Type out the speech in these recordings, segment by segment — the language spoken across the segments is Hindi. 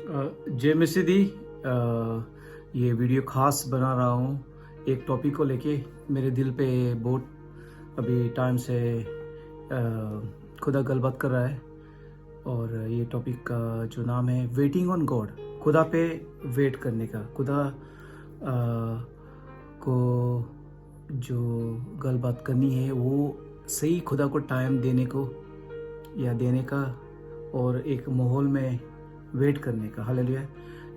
जय मसीदी। ये वीडियो खास बना रहा हूँ एक टॉपिक को लेके। मेरे दिल पे बहुत अभी टाइम से खुदा गलबात कर रहा है, और ये टॉपिक का जो नाम है वेटिंग ऑन गॉड। खुदा पे वेट करने का, खुदा को जो गलबात करनी है वो सही खुदा को टाइम देने को या देने का, और एक माहौल में वेट करने का। हालेलुया।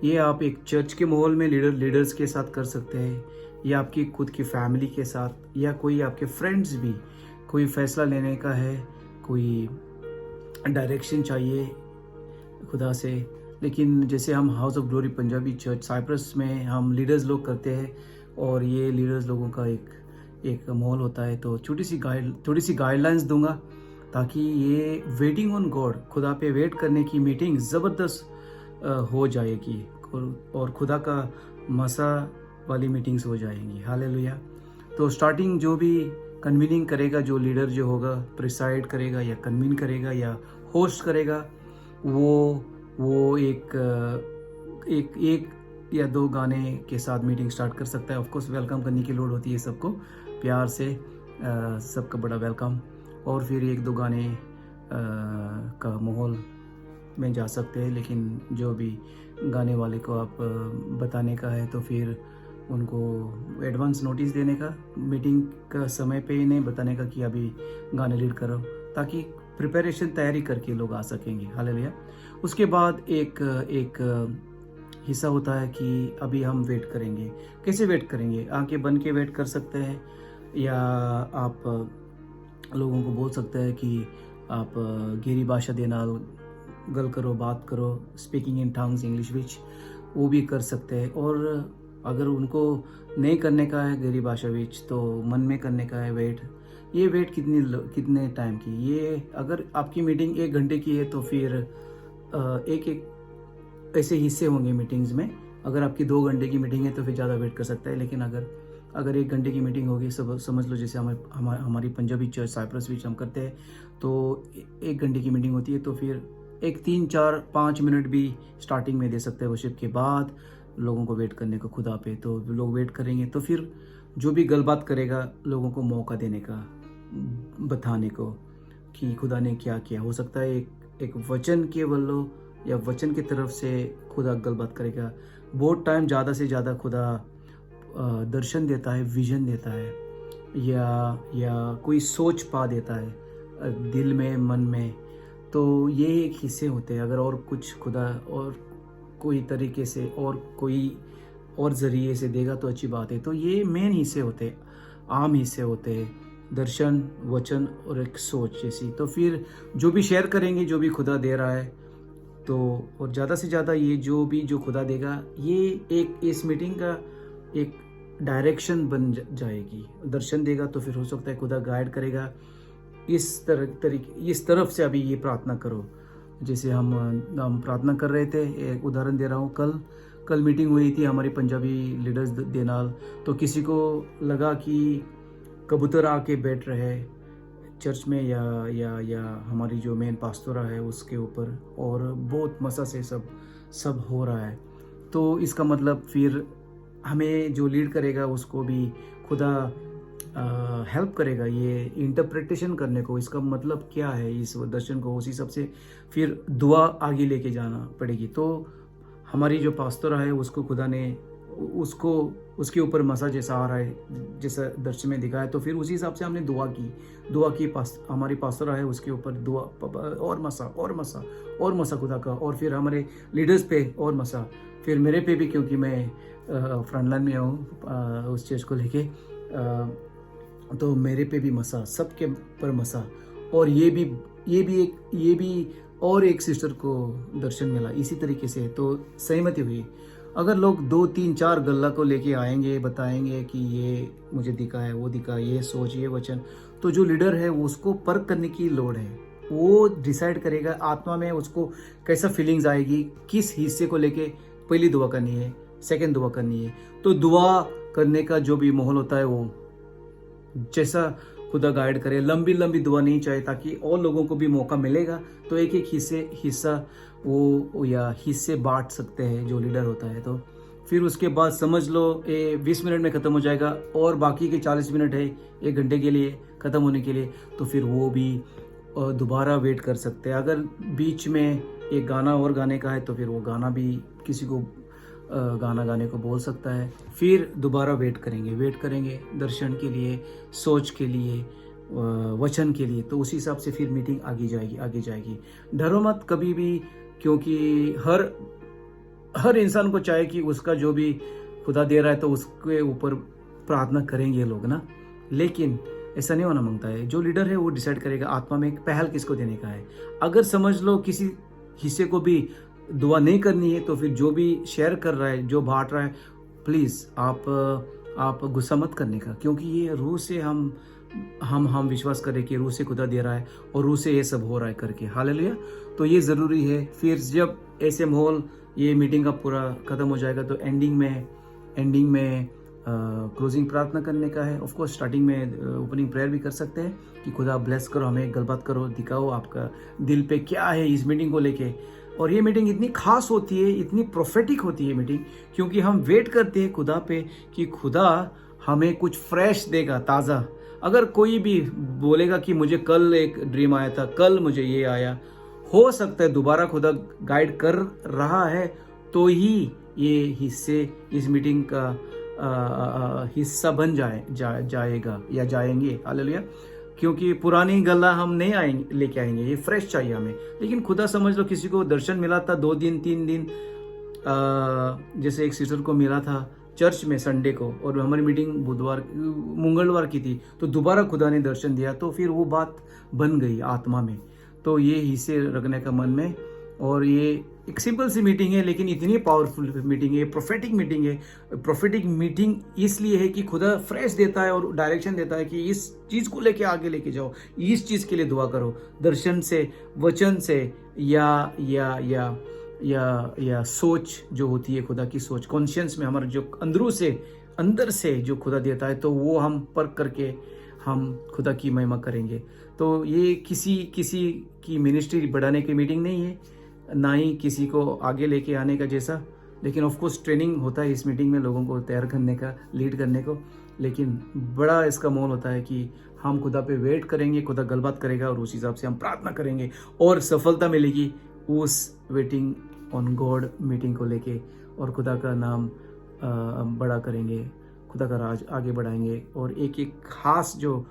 ये आप एक चर्च के माहौल में लीडर्स के साथ कर सकते हैं, या आपकी खुद की फैमिली के साथ, या कोई आपके फ्रेंड्स भी। कोई फैसला लेने का है, कोई डायरेक्शन चाहिए खुदा से। लेकिन जैसे हम house of glory Punjabi church Cyprus में हम लीडर्स लोग करते हैं, और ये लीडर्स लोगों का एक माहौल होता है। तो थोड़ी सी गाइडलाइंस दूंगा ताकि ये वेटिंग ऑन गॉड, खुदा पे वेट करने की मीटिंग ज़बरदस्त हो जाएगी, और खुदा का मसा वाली मीटिंग्स हो जाएंगी। हालेलुया। तो स्टार्टिंग जो भी कन्वीनिंग करेगा, जो लीडर जो होगा, प्रिसाइड करेगा या कन्वीन करेगा या होस्ट करेगा, वो एक या दो गाने के साथ मीटिंग स्टार्ट कर सकता है। ऑफ कोर्स वेलकम करने की लोड़ होती है सबको, प्यार से सबका बड़ा वेलकम। और फिर एक दो गाने का माहौल में जा सकते हैं। लेकिन जो भी गाने वाले को आप बताने का है, तो फिर उनको एडवांस नोटिस देने का, मीटिंग का समय पे ही नहीं बताने का कि अभी गाने लीड करो, ताकि प्रिपरेशन तैयारी करके लोग आ सकेंगे। हालेलुया। उसके बाद एक हिस्सा होता है कि अभी हम वेट करेंगे। कैसे वेट करेंगे? आंखें बंद के वेट कर सकते हैं, या आप लोगों को बोल सकते हैं कि आप गहरी भाषा देना गल करो, बात करो, स्पीकिंग इन टंग्स इंग्लिश विच, वो भी कर सकते हैं। और अगर उनको नहीं करने का है गहरी भाषा विच, तो मन में करने का है वेट। ये वेट कितने टाइम की? ये अगर आपकी मीटिंग 1 घंटे की है, तो फिर एक ऐसे हिस्से होंगे मीटिंग्स में। अगर आपकी 2 घंटे की मीटिंग है तो फिर ज़्यादा वेट कर सकता है। लेकिन अगर 1 घंटे की मीटिंग होगी, सब समझ लो जैसे हमारी पंजाबी चर्च साइप्रस विच हम करते हैं, तो 1 घंटे की मीटिंग होती है। तो फिर 3, 4, 5 मिनट भी स्टार्टिंग में दे सकते हैं वर्शिप के बाद, लोगों को वेट करने को खुदा पे। तो लोग वेट करेंगे, तो फिर जो भी गलबात करेगा लोगों को मौका देने का, बताने को कि खुदा ने क्या किया। हो सकता है एक वचन के वल्लो या वचन की तरफ से खुदा गलबात करेगा। बहुत टाइम ज़्यादा से ज़्यादा खुदा दर्शन देता है, विजन देता है, या कोई सोच पा देता है दिल में, मन में। तो ये एक हिस्से होते हैं। अगर और कुछ खुदा और कोई तरीके से और कोई और ज़रिए से देगा तो अच्छी बात है। तो ये मेन हिस्से होते हैं, आम हिस्से होते हैं, दर्शन, वचन और एक सोच जैसी। तो फिर जो भी शेयर करेंगे, जो भी खुदा दे रहा है, तो और ज़्यादा से ज़्यादा ये जो खुदा देगा, ये इस मीटिंग का एक डायरेक्शन बन जाएगी। दर्शन देगा तो फिर हो सकता है खुदा गाइड करेगा, इस तरफ से अभी ये प्रार्थना करो। जैसे हम प्रार्थना कर रहे थे, एक उदाहरण दे रहा हूँ। कल मीटिंग हुई थी हमारी पंजाबी लीडर्स दे नाल। तो किसी को लगा कि कबूतर आके बैठ रहे चर्च में, या हमारी जो मेन पास्तोरा है उसके ऊपर, और बहुत मसा से सब हो रहा है। तो इसका मतलब फिर हमें जो लीड करेगा उसको भी खुदा हेल्प करेगा ये इंटरप्रिटेशन करने को। इसका मतलब क्या है इस दर्शन को, उसी सबसे फिर दुआ आगे लेके जाना पड़ेगी। तो हमारी जो पास्तोरा है उसको खुदा ने उसके ऊपर मसा जैसा आ रहा है, जैसा दर्शन में दिखा है, तो फिर उसी हिसाब से हमने दुआ की। हमारी पास्तोरा है उसके ऊपर दुआ, और मसा खुदा का, और फिर हमारे लीडर्स पे और मसा, फिर मेरे पे भी, क्योंकि मैं फ्रंट लाइन में हूँ उस चीज़ को लेके। तो मेरे पे भी मसा, सबके पर मसा। और ये भी और एक सिस्टर को दर्शन मिला इसी तरीके से। तो सहमति हुई। अगर लोग 2, 3, 4 गल्ला को लेके आएंगे, बताएंगे कि ये मुझे दिखा है, वो दिखा, ये सोच, ये वचन, तो जो लीडर है उसको परख करने की लोड़ है। वो डिसाइड करेगा आत्मा में उसको कैसा फीलिंग्स आएगी, किस हिस्से को लेके पहली दुआ करनी है, सेकंड दुआ करनी है। तो दुआ करने का जो भी माहौल होता है, वो जैसा खुदा गाइड करे। लंबी लंबी दुआ नहीं चाहिए, ताकि और लोगों को भी मौका मिलेगा तो एक एक हिस्सा वो या हिस्से बांट सकते हैं जो लीडर होता है। तो फिर उसके बाद समझ लो 20 मिनट में ख़त्म हो जाएगा और बाकी के 40 मिनट है 1 घंटे के लिए ख़त्म होने के लिए, तो फिर वो भी दोबारा वेट कर सकते हैं। अगर बीच में एक गाना और गाने का है तो फिर वो गाना भी किसी को गाना गाने को बोल सकता है। फिर दोबारा वेट करेंगे दर्शन के लिए, सोच के लिए, वचन के लिए। तो उसी हिसाब से फिर मीटिंग आगे जाएगी। डरो मत कभी भी, क्योंकि हर इंसान को चाहे कि उसका जो भी खुदा दे रहा है तो उसके ऊपर प्रार्थना करेंगे लोग ना, लेकिन ऐसा नहीं होना मांगता है। जो लीडर है वो डिसाइड करेगा आत्मा में पहल किसको देने का है। अगर समझ लो किसी हिस्से को भी दुआ नहीं करनी है तो फिर जो भी शेयर कर रहा है, जो बांट रहा है, प्लीज़ आप गुस्सा मत करने का, क्योंकि ये रूह से हम विश्वास करें कि रूह से खुदा दे रहा है और रूह से ये सब हो रहा है करके। हालेलुया। तो ये ज़रूरी है। फिर जब ऐसे माहौल ये मीटिंग का पूरा ख़त्म हो जाएगा तो एंडिंग में क्लोजिंग प्रार्थना करने का है। ऑफ कोर्स स्टार्टिंग में ओपनिंग प्रेयर भी कर सकते हैं कि खुदा ब्लेस करो, हमें गलबात करो, दिखाओ आपका दिल पे क्या है इस मीटिंग को लेके। और ये मीटिंग इतनी खास होती है, इतनी प्रोफेटिक होती है मीटिंग, क्योंकि हम वेट करते हैं खुदा पे कि खुदा हमें कुछ फ्रेश देगा, ताज़ा। अगर कोई भी बोलेगा कि मुझे कल एक ड्रीम आया था, कल मुझे ये आया, हो सकता है दोबारा खुदा गाइड कर रहा है तो ही ये हिस्से इस मीटिंग का हिस्सा बन जाएगा या जाएंगे। हालेलुया। क्योंकि पुरानी गला हम नहीं लेके आएंगे, ये फ्रेश चाहिए हमें। लेकिन खुदा समझ लो किसी को दर्शन मिला था 2 दिन 3 दिन, जैसे एक सिस्टर को मिला था चर्च में संडे को, और हमारी मीटिंग मंगलवार की थी, तो दोबारा खुदा ने दर्शन दिया, तो फिर वो बात बन गई आत्मा में। तो ये हिस्से रखने का मन में। और ये एक सिंपल सी मीटिंग है लेकिन इतनी पावरफुल मीटिंग है, प्रोफेटिक मीटिंग है। प्रोफेटिक मीटिंग इसलिए है कि खुदा फ्रेश देता है और डायरेक्शन देता है कि इस चीज़ को लेके आगे लेके जाओ, इस चीज़ के लिए दुआ करो, दर्शन से, वचन से, या सोच जो होती है खुदा की सोच, कॉन्शियंस में हमारा जो अंदर से जो खुदा देता है, तो वो हम परख करके हम खुदा की महिमा करेंगे। तो ये किसी की मिनिस्ट्री बढ़ाने की मीटिंग नहीं है, ना ही किसी को आगे लेके आने का जैसा। लेकिन ऑफ कोर्स ट्रेनिंग होता है इस मीटिंग में लोगों को तैयार करने का, लीड करने को। लेकिन बड़ा इसका मोल होता है कि हम खुदा पे वेट करेंगे, खुदा गलबात करेगा और उस हिसाब से हम प्रार्थना करेंगे और सफलता मिलेगी उस वेटिंग ऑन गॉड मीटिंग को लेके, और खुदा का नाम बड़ा करेंगे, खुदा का राज आगे बढ़ाएंगे। और एक खास जो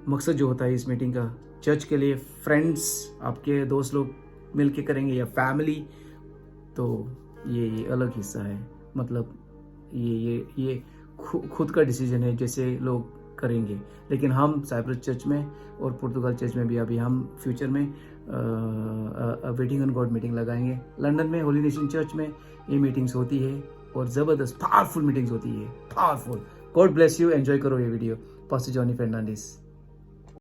मकसद जो होता है इस मीटिंग का, चर्च के लिए, फ्रेंड्स, आपके दोस्त लोग मिल के करेंगे या फैमिली, तो ये अलग हिस्सा है। मतलब ये खुद का डिसीजन है जैसे लोग करेंगे। लेकिन हम साइप्रस चर्च में और पुर्तगाल चर्च में भी अभी हम फ्यूचर में वेटिंग ऑन गॉड मीटिंग लगाएंगे। लंदन में होली नेशन चर्च में ये मीटिंग्स होती है और ज़बरदस्त पावरफुल मीटिंग्स होती है, powerful. God bless you, enjoy करो ये वीडियो। Pastor Johnny Fernandes.